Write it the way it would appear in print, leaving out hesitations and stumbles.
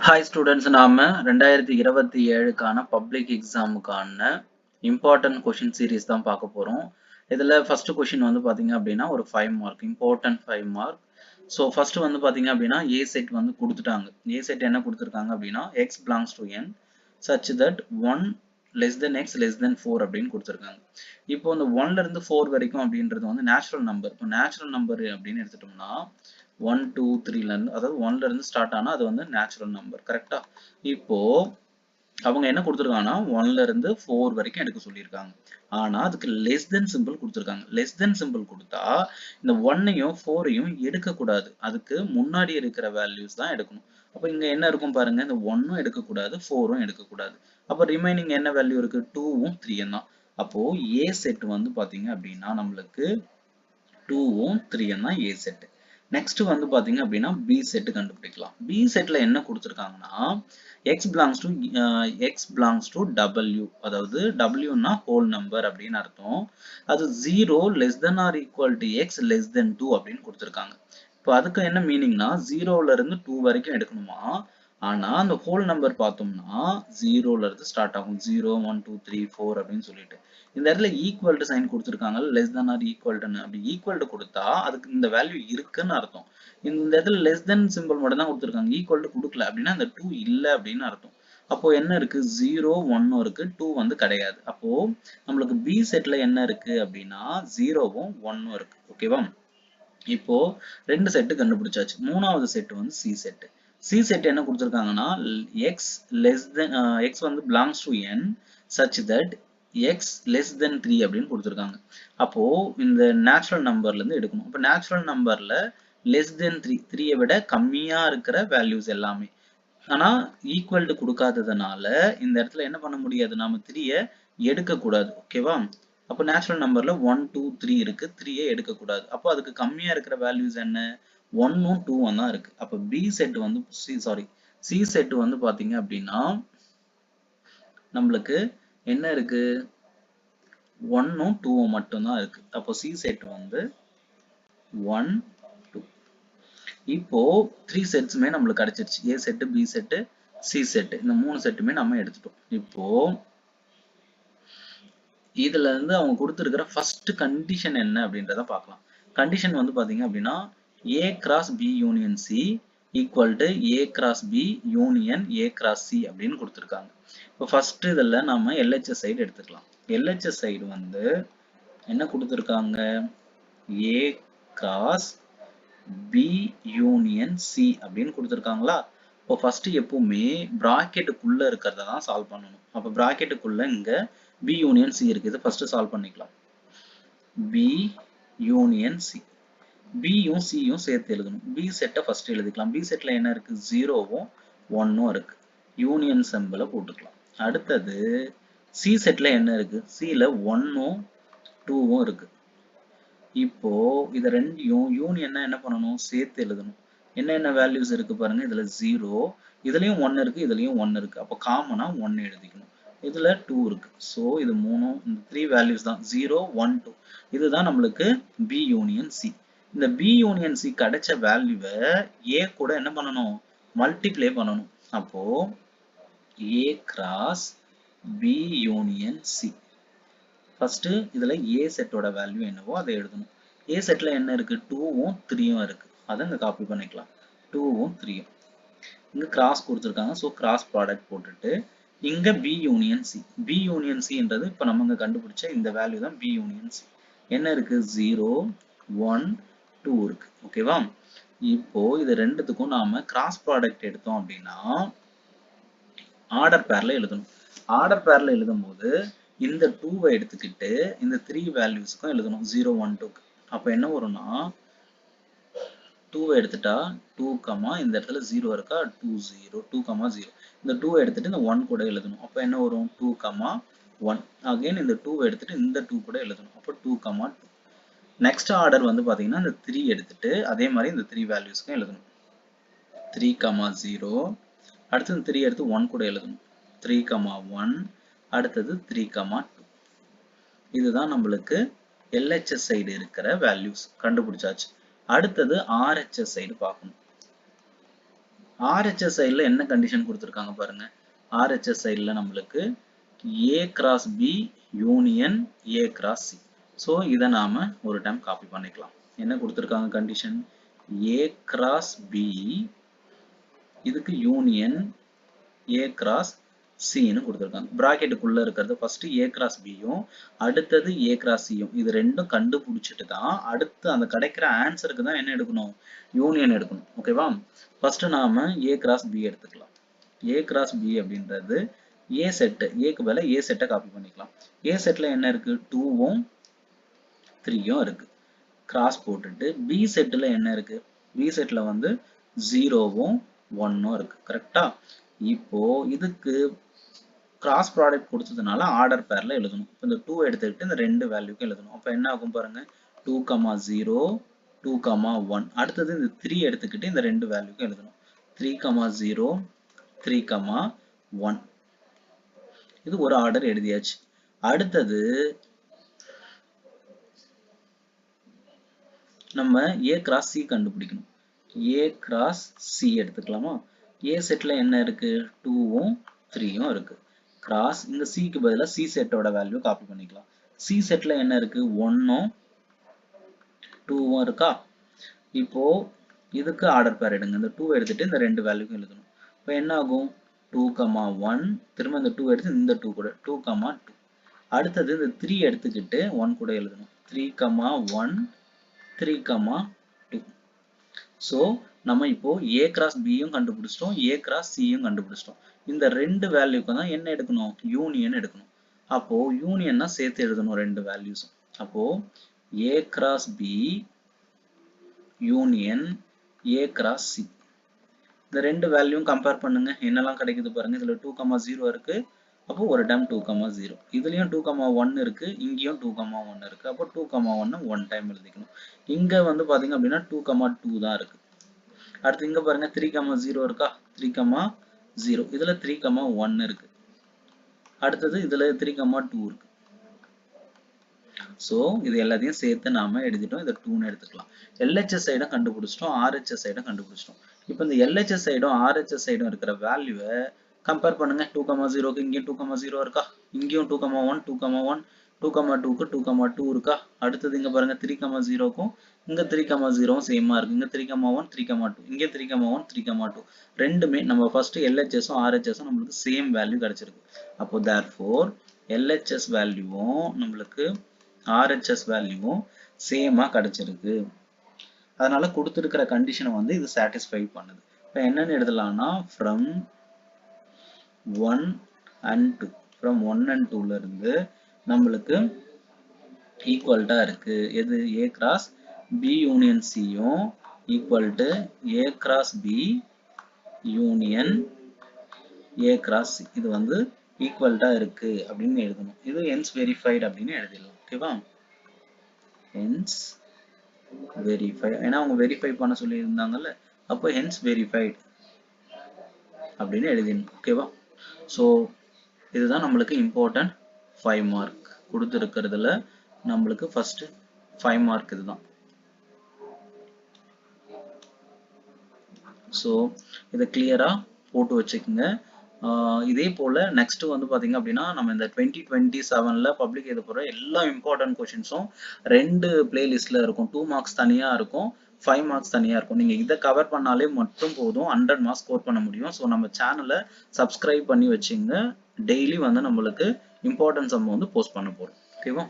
Hi students, நாம 2027க்கான public எக்ஸாமுக்கான important question series தான் பார்க்க போறோம். இதுல ஃபர்ஸ்ட் கொஷின் வந்து பாத்தீங்க அப்படின்னா ஒரு 5 mark, important 5 mark. So first வந்து பாத்தீங்க அப்படின்னா ஏ செட் வந்து கொடுத்துட்டாங்க. ஏ செட் என்ன கொடுத்துருக்காங்க அப்படின்னா x belongs to n such that 1 less than x less than 4 அப்படின்னு கொடுத்துருக்காங்க. இப்போ இந்த 1ல இருந்து 4 வரைக்கும் அப்படின்றது வந்து நேச்சுரல் நம்பர். இப்போ நேச்சுரல் நம்பர் அப்படின்னு எடுத்துட்டோம்னா 1 2 3ல இருந்து, அதாவது 1ல இருந்து ஸ்டார்ட் ஆனா அது வந்து நேச்சுரல் நம்பர். கரெக்டா? இப்போ அவங்க என்ன கொடுத்துருக்காங்கன்னா 1ல இருந்து 4 வரைக்கும் எடுக்க சொல்லியிருக்காங்க. ஆனா அதுக்கு லெஸ் தென் சிம்பிள் கொடுத்துருக்காங்க. லெஸ் தென் சிம்பிள் கொடுத்தா இந்த 1ஐயும் 4ஐயும் எடுக்கக்கூடாது. அதுக்கு முன்னாடி இருக்கிற வேல்யூஸ் தான் எடுக்கணும். அப்போ இங்க என்ன இருக்கும் பாருங்க, இந்த 1ம் எடுக்கக்கூடாது, 4ம் எடுக்கக்கூடாது. அப்போ ரிமைனிங் என்ன வேல்யூ இருக்கு? 2வும் 3யும் தான். அப்போ ஏ செட் வந்து பாத்தீங்க அப்படின்னா நம்மளுக்கு 2வும் 3யும் தான் ஏ செட். நெக்ஸ்ட் வந்து பாத்தீங்க அப்படின்னா பி செட் கண்டுபிடிக்கலாம். பி செட்ல என்ன கொடுத்துருக்காங்கன்னா x belongs to w, அதாவது w னா ஹோல் நம்பர் அப்படின்னு அர்த்தம். அது 0 less than or equal to x less than 2 அப்படின்னு கொடுத்துருக்காங்க. இப்போ அதுக்கு என்ன மீனிங்னா 0ல இருந்து 2 வரைக்கும் எடுக்கணுமா. ஆனா அந்த ஹோல் நம்பர் பார்த்தோம்னா 0ல இருந்து ஸ்டார்ட் ஆகும். 0 1 2 3 4 அப்படின்னு சொல்லிட்டு இந்த இடத்துல ஈக்குவல் டு சைன் கொடுத்துருக்காங்க, லெஸ் than ஆர் ஈக்குவல் டுன்னு. அப்படி ஈக்குவல் டு கொடுத்தா அதுக்கு இந்த வேல்யூ இருக்குன்னு அர்த்தம். இந்த இடத்துல லெஸ் தென் சிம்பிள் மட்டும் தான் கொடுத்துருக்காங்க, ஈக்குவல் டு கொடுக்கல அப்படின்னா அந்த 2 இல்லை அப்படின்னு அர்த்தம். அப்போ என்ன இருக்கு? 0 1 இருக்கு, 2 வந்து கிடையாது. அப்போ நம்மளுக்கு பி செட்ல என்ன இருக்கு அப்படின்னா 0வும் 1ம் இருக்கு. ஓகேவா? இப்போ ரெண்டு செட்டு கண்டுபிடிச்சாச்சு. மூணாவது செட் வந்து சி செட். சி செட் என்ன கொடுத்துருக்காங்கன்னா x வந்து belongs to n such that x less than 3 அப்படின்னு கொடுத்துருக்காங்க. அப்போ இந்த நேச்சுரல் நம்பர்ல இருந்து எடுக்கணும். அப்போ நேச்சுரல் நம்பர்ல less than 3யை விட கம்மியா இருக்கிற வேல்யூஸ் எல்லாமே. ஆனா ஈக்குவல் டு கொடுக்காததுனால இந்த இடத்துல என்ன பண்ண முடியாது, நாம 3யை எடுக்க கூடாது. ஓகேவா? அப்போ நேச்சுரல் நம்பர்ல 1 2 3 இருக்கு, 3யை எடுக்க கூடாது. அப்போ அதுக்கு கம்மியா இருக்கிற வேல்யூஸ் என்ன? 1ம் 2ம் தான் இருக்கு. அப்போ பி செட் வந்து சி செட் வந்து பாத்தீங்க அப்படின்னா நம்மளுக்கு என்ன இருக்கு? 1ம் 2ம் மட்டும் தான் இருக்கு. அப்போ சி செட் வந்து 1 2. இப்போ 3 செட்ஸுமே நம்மளுக்கு கிடைச்சிருச்சு. A set, B set, C set, இந்த 3 செட்டுமே நம்ம எடுத்துட்டோம். இப்போ இதுல இருந்து அவங்க கொடுத்திருக்கிற ஃபர்ஸ்ட் கண்டிஷன் என்ன அப்படின்றத பார்க்கலாம். கண்டிஷன் வந்து பாத்தீங்க அப்படின்னா A cross B union C equal to A cross B union A cross C அப்படின்னு கொடுத்திருக்காங்க. இப்போ ஃபர்ஸ்ட் இதுல நாம LHS சைடு எடுத்துக்கலாம். LHS சைடு வந்து என்ன கொடுத்திருக்காங்க? A cross B union C அப்படின்னு கொடுத்திருக்காங்களா? இப்போ ஃபர்ஸ்ட் எப்பவுமே பிராக்கெட்டுக்குள்ள இருக்கிறத தான் சால்வ் பண்ணணும். அப்போ பிராக்கெட்டுக்குள்ள இங்க B union C இருக்கு. இதை ஃபர்ஸ்ட் சால்வ் பண்ணிக்கலாம். B union C. B யும் C யும் சேர்த்து எழுதணும். B செட்டை ஃபர்ஸ்ட் எழுதிக்கலாம். B செட்ல என்ன இருக்கு? 0வும் 1ம் இருக்கு. யூனியன் சிம்பலை போட்டுக்கலாம். அடுத்தது C செட்ல என்ன இருக்கு? Cல 1ம் 2வும் இருக்கு. இப்போ இத ரெண்டையும் யூனியன்னா என்ன பண்ணணும்? சேர்த்து எழுதணும். என்னென்ன வேல்யூஸ் இருக்கு பாருங்க. இதுல 0, இதுலயும் 1 இருக்கு, இதுலயும் 1 இருக்கு. அப்போ காமனா 1 எழுதிக்கணும். இதுல 2 இருக்கு. சோ இது மூணும், இந்த 3 வேல்யூஸ் தான் 0 1 2. இதுதான் நம்மளுக்கு B யூனியன் C. இந்த B யூனியன் C கிடைச்ச வேல்யூவை A கூட என்ன பண்ணணும்? மல்டிப்ளை பண்ணணும். அப்போ A cross B union C. First இதுல A செட்டோட வேல்யூ என்னவோ அதை எழுதணும். A செட்ல என்ன இருக்கு? 2வும் 3யும் இருக்கு. அதை இங்க காப்பி பண்ணிக்கலாம். 2வும் 3யும் இங்க கிராஸ் கொடுத்துருக்காங்க. ஸோ கிராஸ் ப்ராடக்ட் போட்டுட்டு இங்க B union C. B union Cன்றது இப்போ நம்ம இங்க கண்டுபிடிச்ச இந்த வேல்யூ தான் B யூனியன் C. என்ன இருக்கு? 0 1 2 இருக்கு. ஓகேவா? இப்போ இது ரெண்டுத்துக்கும் நாம கிராஸ் ப்ராடக்ட் எடுத்தோம் அப்படின்னா ஆர்டர் பேர்ல எழுதணும். ஆர்டர் பேர்ல எழுதும் போது இந்த 2வை எடுத்துக்கிட்டு இந்த 3 வேல்யூஸ்க்கும் எழுதணும். 0 1 2க்கு. அப்ப என்ன வரும்னா 2வை எடுத்துட்டா 2, இந்த இடத்துல 0 இருக்கா? 2 0 2, 0. இந்த 2வை எடுத்துட்டு இந்த 1 கூட எழுதணும். அப்ப என்ன வரும்? 2, 1. அகைன் இந்த 2வை எடுத்துட்டு இந்த 2 கூட எழுதணும். அப்ப 2, 2. நெக்ஸ்ட் ஆர்டர் வந்து பாத்தீங்கன்னா இந்த 3 எடுத்துட்டு அதே மாதிரி இந்த 3 வேல்யூஸ்க்கும் எழுதணும். 3, 0. அடுத்து இந்த 3 எடுத்து 1 கூட எழுதணும். 3, 1. அடுத்தது 3, 2. இதுதான் நம்மளுக்கு LHS சைடு இருக்கிற வேல்யூஸ் கண்டுபிடிச்சாச்சு. அடுத்தது RHS சைடு பார்க்கணும். RHS சைடுல என்ன கண்டிஷன் கொடுத்திருக்காங்க பாருங்க. RHS சைடுல நம்மளுக்கு A cross B union A cross C. So இதை நாம ஒரு டைம் காப்பி பண்ணிக்கலாம். என்ன கொடுத்திருக்காங்க கண்டிஷன்? A cross B இதுக்கு யூனியன் A cross C ன்னு கொடுத்திருக்காங்க. பிராக்கெட்டுக்குள்ள இருக்கிறது ஃபர்ஸ்ட் A cross B யும் அடுத்தது A cross C யும் இது ரெண்டும் கண்டுபிடிச்சிட்டு தான் அடுத்து அந்த கிடைக்கிற ஆன்சருக்கு தான் என்ன எடுக்கணும்? யூனியன் எடுக்கணும். ஓகேவா? ஃபர்ஸ்ட் நாம A cross B எடுத்துக்கலாம். A cross B அப்படின்றது A செட், Aக்கு பதிலா A செட்டை காப்பி பண்ணிக்கலாம். A செட்ல என்ன இருக்கு? 2வும் 3யும் இருக்கு. கிராஸ் போட்டுட்டு B செட்ல என்ன இருக்கு? B செட்ல வந்து 0வும் 1ம் இருக்கு. கரெக்டா? இப்போ இதுக்கு கிராஸ் ப்ராடக்ட் கொடுத்ததுனால ஆர்டர் பேர்ல எழுதணும். இந்த 2 எடுத்துக்கிட்டு இந்த ரெண்டு வேல்யூக்கு எழுதணும். அப்ப என்ன ஆகும் பாருங்க? 2,0 2,1. அடுத்தது இந்த 3 எடுத்துக்கிட்டு இந்த ரெண்டு வேல்யூக்கு எழுதணும். 3,0 3,1. இது ஒரு ஆர்டர் எழுதியாச்சு. அடுத்தது நம்ம A cross C கண்டுபிடிக்கணும். A cross C எடுத்துக்கலாமா? A செட்ல என்ன இருக்கு? 2வும் 3யும் இருக்கு. கிராஸ் இந்த Cக்கு பதிலா C செட்டோட வேல்யூ காப்பி பண்ணிக்கலாம். C செட்ல என்ன இருக்கு? 1ம் 2வும் இருக்கா? இப்போ இதுக்கு ஆர்டர் பேர் எடுங்க. இந்த 2 எடுத்துட்டு இந்த ரெண்டு வேல்யூக்கும் எழுதணும். இப்போ என்ன ஆகும்? 2,1 திரும்ப இந்த 2 எடுத்து இந்த 2 கூட 2,2. அடுத்தது இந்த 3 எடுத்துக்கிட்டு 1 கூட எழுதணும். 3,1 3,2. ஸோ நம்ம இப்போ A cross B யும் கண்டுபிடிச்சிட்டோம், A cross C யும் கண்டுபிடிச்சிட்டோம். இந்த ரெண்டு வேல்யூக்கு தான் என்ன எடுக்கணும்? யூனியன் எடுக்கணும். அப்போ யூனியன்னா சேர்த்து எழுதணும் ரெண்டு வேல்யூஸும். அப்போ A cross B union A cross C. இந்த ரெண்டு வேல்யூவும் கம்பேர் பண்ணுங்க. என்னெல்லாம் கிடைக்குது பாருங்க. இதுல 2,0 இருக்கு. அப்போ ஒரு டைம் 2,0. இதுலயும் 2,1 இருக்கு. இங்கேயும் 2,1 இருக்கு. அப்போ 2,1 ஒன் டைம் எழுதிக்கணும். இங்க வந்து பாத்தீங்க அப்படின்னா 2,2 தான் இருக்கு. அடுத்து இங்க பாருங்க 3,0 இருக்கா? 3,0. இதுல 3,1 இருக்கு. அடுத்தது இதுல 3,2 இருக்கு. ஸோ இது எல்லாத்தையும் சேர்த்து நாம எழுதிட்டோம். இதை 2ன்னு எடுத்துக்கலாம். LHS சைடும் கண்டுபிடிச்சிட்டோம், RHS சைடும் கண்டுபிடிச்சிட்டோம். இப்போ இந்த LHS சைடும் RHS சைடும் இருக்கிற வேல்யூவை கம்பேர் பண்ணுங்க. 2,0க்கு இங்கேயும் 2,0 இருக்கா? இங்கேயும் 2,1 2,1 2,2க்கு 2,2 இருக்கா? அடுத்தது இங்க பாருங்க 3,0க்கும் இங்க 3,0வும் சேமா இருக்கு. இங்க 3,1 3,2 இங்க 3,1 3,2 ரெண்டுமே நம்ம ஃபர்ஸ்ட் LHSம் RHSம் நம்மளுக்கு சேம் வேல்யூ கிடைச்சிருக்கு. அப்போ therefore LHS வேல்யூவும் நம்மளுக்கு RHS வேல்யூவும் சேமா கிடைச்சிருக்கு. அதனால கொடுத்திருக்கிற கண்டிஷனை வந்து இது சாட்டிஸ்ஃபை பண்ணுது. இப்போ என்னன்னு எழுதலாம்னா from 1 and 2 from 1 and 2ல இருந்து நம்மளுக்கு ஈக்குவல்ட்டா இருக்கு. எது? A cross B union C யும் equal to A cross B union A cross C. இது வந்து ஈக்குவல்ட்டா இருக்கு அப்படின்னு எழுதணும். இது hence verified அப்படின்னு எழுதிடலாம். ஓகேவா? hence verified. ஏன்னா அவங்க வெரிஃபை பண்ண சொல்லி இருந்தாங்கல்ல, அப்போ hence verified அப்படின்னு எழுதிடணும். ஓகேவா? ஸோ இதுதான் நம்மளுக்கு இம்பார்ட்டன்ட் 5 மார்க் கொடுத்துருக்கிறதுல நம்மளுக்கு ஃபர்ஸ்ட் 5 மார்க் இதுதான். ஸோ இதை கிளியரா போட்டு வச்சுக்கோங்க. இதே போல நெக்ஸ்ட் வந்து பாத்தீங்க அப்படின்னா நம்ம இந்த 2027ல பப்ளிக் எழுத போற எல்லா இம்பார்ட்டன்ட் கொஸ்டின்ஸும் ரெண்டு பிளேலிஸ்ட்ல இருக்கும். 2 மார்க்ஸ் தனியா இருக்கும், 5 மார்க்ஸ் தனியா இருக்கும். நீங்க இதை கவர் பண்ணாலே மட்டும் போதும் 100 மார்க்ஸ் ஸ்கோர் பண்ண முடியும். ஸோ நம்ம சேனலை சப்ஸ்கிரைப் பண்ணி வச்சுங்க. டெய்லி வந்து நம்மளுக்கு இம்பார்ட்டன்ட் சம் வந்து போஸ்ட் பண்ண போறோம். ஓகேவா?